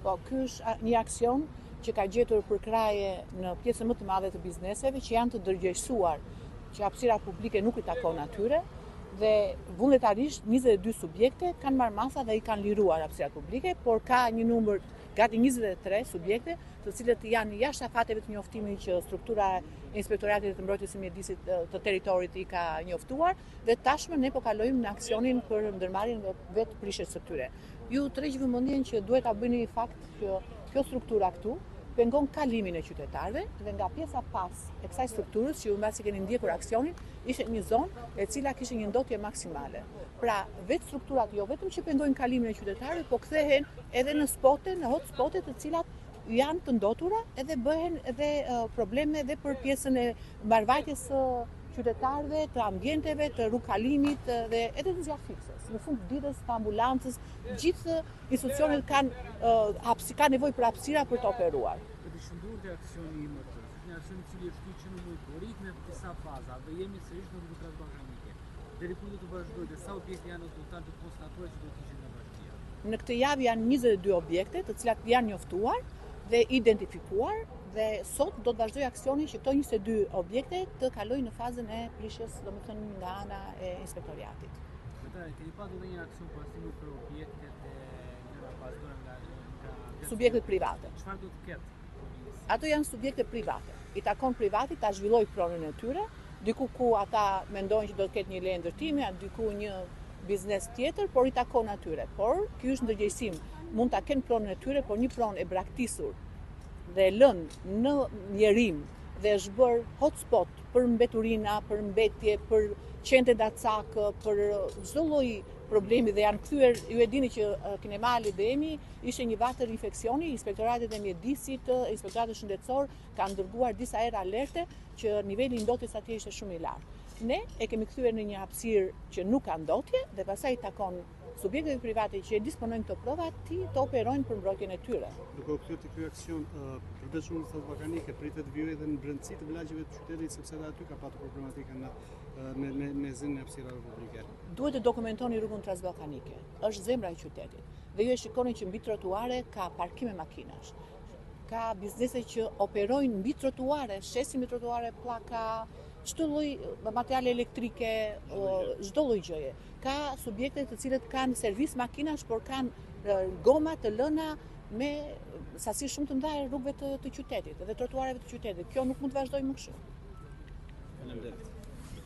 Po ky është një aksion që ka gjetur përkraje në pjesën më të madhe të bizneseve që janë të dërgjegjësuar, që hapësira publike nuk i takon atyre dhe vullnetarisht 22 subjekte kanë marrë masa dhe i kanë liruar hapësirat publike, por ka një numër gati 23 subjekte të cilët janë jashtë afateve të njoftimit që struktura e Inspektoratit të Mbrojtjes së Mjedisit të Territorit i ka njoftuar dhe tashmë ne po kalojmë në aksionin për ndërmarrjen vetë prishjes së këtyre. Ju tërheq vëmendjen që duhet ta bëni fakt që kjo struktura këtu pengon kalimin e qytetarëve dhe nga pjesa pas e kësaj strukturës që ju mbasi keni ndjekur aksionin ishte një zonë e cila kishte një ndotje maksimale. Pra vetë strukturat jo vetëm që pengojnë kalimin e qytetarëve, po kthehen edhe në spote, në hotspote të cilat janë të ndotura edhe bëhen edhe probleme edhe për pjesën e mbarvajtjes së qytetarëve, të ambienteve, të rrugkalimit dhe edhe të zjarfikses. Në fund ditës, të ambulancës, gjithë institucionet kanë nevojë për hapësira për të operuar. Për të shënduar te aksioni i mëtej, një aksion i cili është që në monitoring në disa faza dhe jemi sërish në rrugën transballkanike. Deri ku do të vazhdojë dhe sa objekte janë në total të konstatuar që do të ishin në vazhdim? Në këtë javë janë 22 objekte, të cilat janë njoftuar dhe identifikuar dhe sot do të vazhdoj aksioni që këto 22 objekte të kalojnë në fazën e prishjes, domethënë nga ana e inspektoriatit. Keni pasur edhe një aksion pastimi për objektet e nga pasdora nga subjektet private. Çfarë do të ketë? Ato janë subjekte private. I takon privatit ta zhvillojë pronën e tyre, diku ku ata mendojnë që do të ketë një leje ndërtimi, diku një biznes tjetër, por i takon atyre. Por ky është ndërgjegjësim. Mund ta kenë pronën e tyre, por një pronë e braktisur dhe lënë në njerim dhe është bërë hotspot për mbeturina, për mbetje, për qente dacak, për çdo lloj problemi dhe janë kthyer, ju e dini që Kinemali dhe Emi ishte një vatër infeksioni, inspektoratet e mjedisit, inspektoratet shëndetësor kanë dërguar disa herë alerte që niveli i ndotjes atje ishte shumë i lartë. Ne e kemi kthyer në një hapësirë që nuk ka ndotje dhe pastaj takon subjekteve private që e disponojnë këto prova të operojnë për mbrojtjen e tyre. Duke u kthyer te ky aksion, përveç rrugës transballkanike, pritet vijë edhe në brendësi të vlagjeve të qytetit sepse edhe aty ka patur problematika me zënien e hapësirave publike. Duhet të dokumentoni rrugën transballkanike. Është zemra e qytetit. Dhe ju e shikoni që mbi trotuare ka parkime makinash. Ka biznese që operojnë mbi trotuare, shesin mbi trotuare pllaka, çdo lloj materiale elektrike, çdo lloj gjëje. Ka subjekte të cilët kanë servis makinash, por kanë goma të lëna me sasi shumë të mëdha rrugëve të qytetit dhe trotuareve të qytetit. Kjo nuk mund të vazhdojë më kështu. Faleminderit.